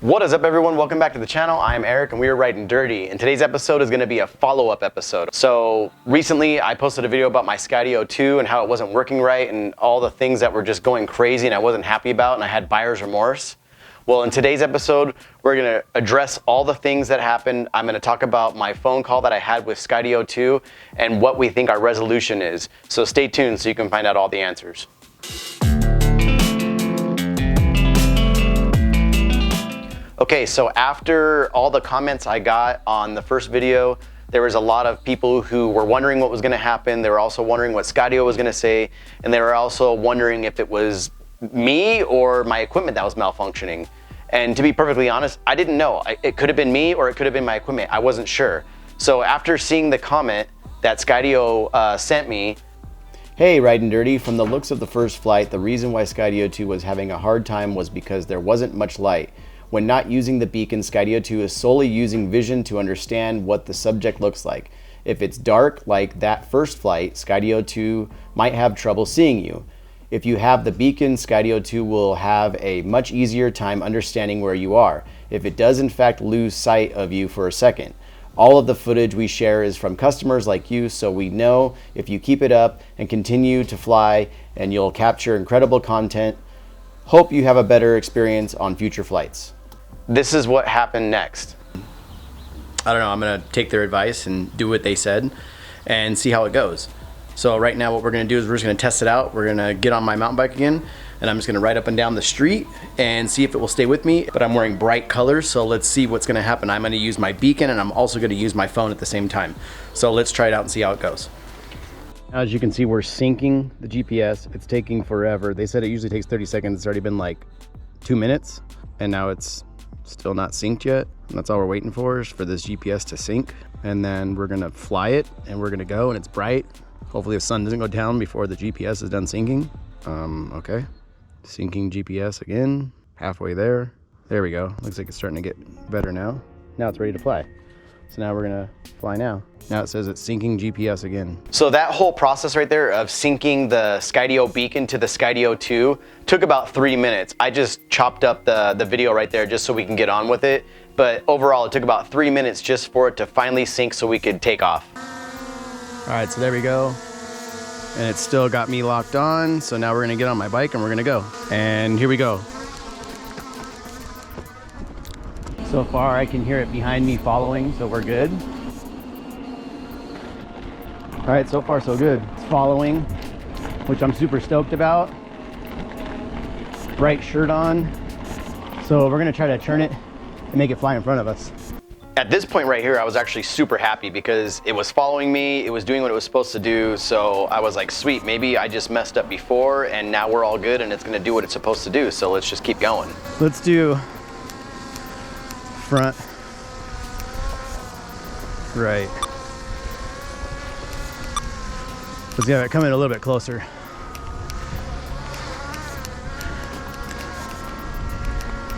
What is up, everyone? Welcome back to the channel. I am Eric and we are Ryden Dirty, and today's episode is going to be a follow-up episode. So recently I posted a video about my Skydio 2 and how it wasn't working right and all the things that were just going crazy and I wasn't happy about and I had buyer's remorse. Well, in today's episode, we're going to address all the things that happened. I'm going to talk about my phone call that I had with Skydio 2 and what we think our resolution is. So stay tuned so you can find out all the answers. Okay, so after all the comments I got on the first video, there was a lot of people who were wondering what was gonna happen. They were also wondering what Skydio was gonna say, and they were also wondering if it was me or my equipment that was malfunctioning. And to be perfectly honest, I didn't know. It could have been me or it could have been my equipment. I wasn't sure. So after seeing the comment that Skydio sent me, "Hey, Ryden Dirty, from the looks of the first flight, the reason why Skydio 2 was having a hard time was because there wasn't much light. When not using the beacon, Skydio 2 is solely using vision to understand what the subject looks like. If it's dark, like that first flight, Skydio 2 might have trouble seeing you. If you have the beacon, Skydio 2 will have a much easier time understanding where you are, if it does in fact lose sight of you for a second. All of the footage we share is from customers like you, so we know if you keep it up and continue to fly, and you'll capture incredible content. Hope you have a better experience on future flights." This is what happened next. I don't know, I'm gonna take their advice and do what they said and see how it goes. So right now what we're gonna do is we're just gonna test it out. We're gonna get on my mountain bike again and I'm just gonna ride up and down the street and see if it will stay with me. But I'm wearing bright colors, so let's see what's gonna happen. I'm gonna use my beacon and I'm also gonna use my phone at the same time. So let's try it out and see how it goes. As you can see, we're syncing the GPS. It's taking forever. They said it usually takes 30 seconds. It's already been like 2 minutes and now it's still not synced yet. And that's all we're waiting for, is for this GPS to sync. And then we're gonna fly it and we're gonna go, and it's bright. Hopefully the sun doesn't go down before the GPS is done syncing. Okay, syncing GPS again, halfway there. There we go, looks like it's starting to get better now. Now it's ready to fly. So now we're gonna fly now. Now it says it's syncing GPS again. So that whole process right there of syncing the Skydio beacon to the Skydio 2 took about 3 minutes. I just chopped up the video right there just so we can get on with it. But overall, it took about 3 minutes just for it to finally sync so we could take off. All right, so there we go. And it's still got me locked on. So now we're gonna get on my bike and we're gonna go. And here we go. So far, I can hear it behind me following, so we're good. All right, so far so good. It's following, which I'm super stoked about. Bright shirt on. So we're gonna try to turn it and make it fly in front of us. At this point right here, I was actually super happy because it was following me, it was doing what it was supposed to do, so I was like, sweet, maybe I just messed up before and now we're all good and it's gonna do what it's supposed to do, so let's just keep going. Let's do front, right. Let's have it come in a little bit closer.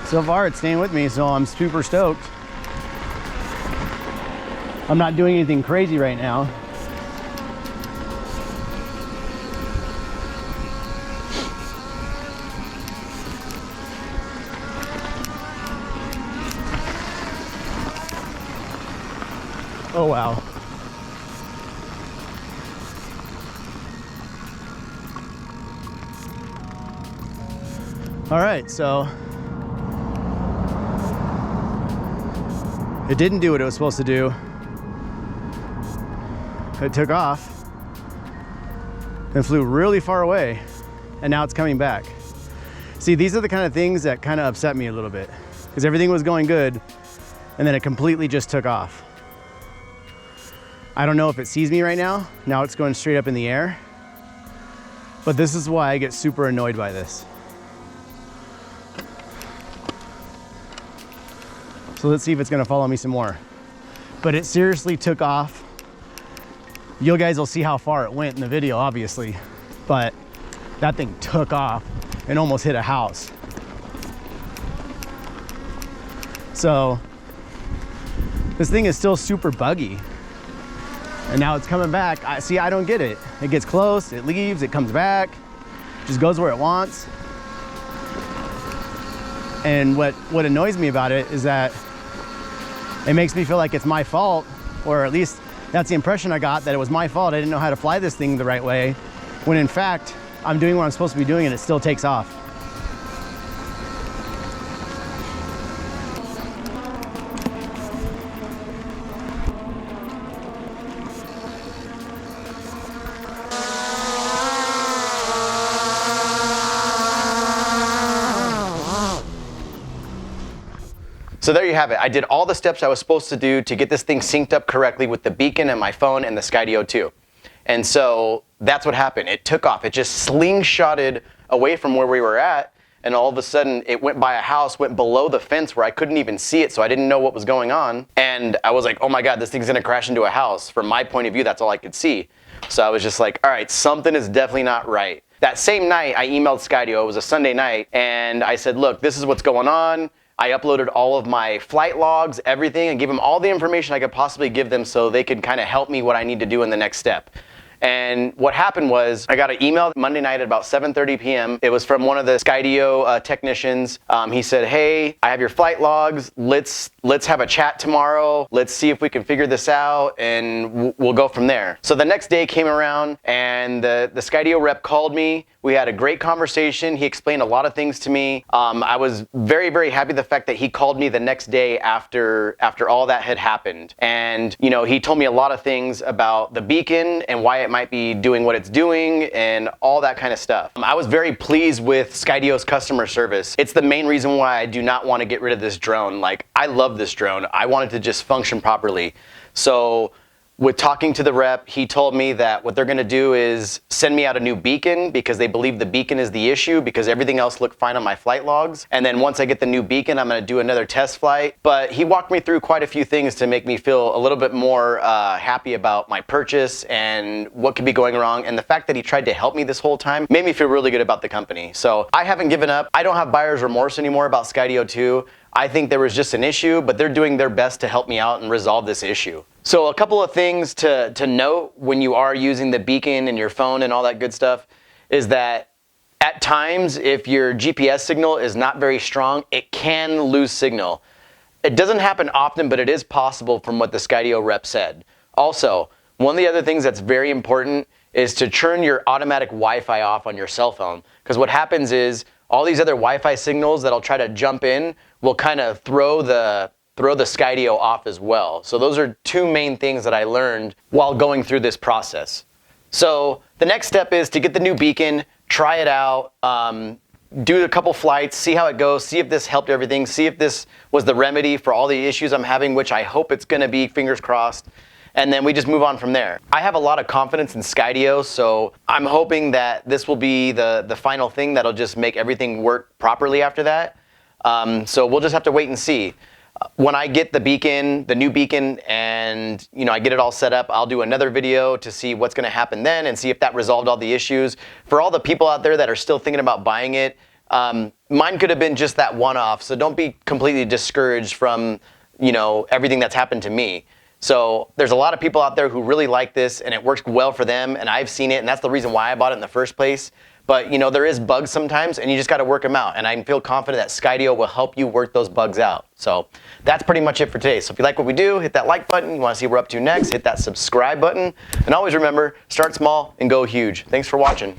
So far it's staying with me, so I'm super stoked. I'm not doing anything crazy right now. Oh wow. All right, so it didn't do what it was supposed to do. It took off and flew really far away, and now it's coming back. See, these are the kind of things that kind of upset me a little bit, because everything was going good and then it completely just took off. I don't know if it sees me right now. Now it's going straight up in the air, but this is why I get super annoyed by this. So let's see if it's gonna follow me some more. But it seriously took off. You guys will see how far it went in the video, obviously, but that thing took off and almost hit a house. So this thing is still super buggy. And now it's coming back. I don't get it. It gets close, it leaves, it comes back, just goes where it wants. And what annoys me about it is that it makes me feel like it's my fault, or at least that's the impression I got, that it was my fault. I didn't know how to fly this thing the right way, when in fact, I'm doing what I'm supposed to be doing and it still takes off. So there you have it. I did all the steps I was supposed to do to get this thing synced up correctly with the beacon and my phone and the Skydio 2. And so that's what happened. It took off. It just slingshotted away from where we were at, and all of a sudden it went by a house, went below the fence where I couldn't even see it, so I didn't know what was going on. And I was like, oh my God, this thing's gonna crash into a house. From my point of view, that's all I could see. So I was just like, all right, something is definitely not right. That same night, I emailed Skydio. It was a Sunday night, and I said, look, this is what's going on. I uploaded all of my flight logs, everything, and gave them all the information I could possibly give them so they could kind of help me what I need to do in the next step. And what happened was I got an email Monday night at about 7:30 p.m. It was from one of the Skydio technicians. He said, hey, I have your flight logs. Let's have a chat tomorrow. Let's see if we can figure this out, and we'll go from there. So the next day came around, and the Skydio rep called me. We had a great conversation. He explained a lot of things to me. I was very, very happy the fact that he called me the next day after all that had happened. And, you know, he told me a lot of things about the beacon and why it might be doing what it's doing and all that kind of stuff. I was very pleased with Skydio's customer service. It's the main reason why I do not want to get rid of this drone. Like, I love this drone. I want it to just function properly. So with talking to the rep, he told me that what they're gonna do is send me out a new beacon because they believe the beacon is the issue because everything else looked fine on my flight logs. And then once I get the new beacon, I'm gonna do another test flight. But he walked me through quite a few things to make me feel a little bit more happy about my purchase and what could be going wrong. And the fact that he tried to help me this whole time made me feel really good about the company. So I haven't given up. I don't have buyer's remorse anymore about Skydio 2. I think there was just an issue, but they're doing their best to help me out and resolve this issue. So a couple of things to note when you are using the beacon and your phone and all that good stuff is that at times, if your GPS signal is not very strong, it can lose signal. It doesn't happen often, but it is possible from what the Skydio rep said. Also, one of the other things that's very important is to turn your automatic Wi-Fi off on your cell phone. Because what happens is all these other Wi-Fi signals that'll try to jump in will kind of throw the Skydio off as well. So those are two main things that I learned while going through this process. So the next step is to get the new beacon, try it out, do a couple flights, see how it goes, see if this helped everything, see if this was the remedy for all the issues I'm having, which I hope it's gonna be, fingers crossed. And then we just move on from there. I have a lot of confidence in Skydio, so I'm hoping that this will be the final thing that'll just make everything work properly after that. So we'll just have to wait and see. When I get the beacon, the new beacon, and I get it all set up, I'll do another video to see what's gonna happen then and see if that resolved all the issues. For all the people out there that are still thinking about buying it, mine could have been just that one-off, so don't be completely discouraged from everything that's happened to me. So there's a lot of people out there who really like this and it works well for them, and I've seen it, and that's the reason why I bought it in the first place. But there is bugs sometimes, and you just got to work them out. And I feel confident that Skydio will help you work those bugs out. So that's pretty much it for today. So if you like what we do, hit that like button. You want to see what we're up to next, hit that subscribe button. And always remember, start small and go huge. Thanks for watching.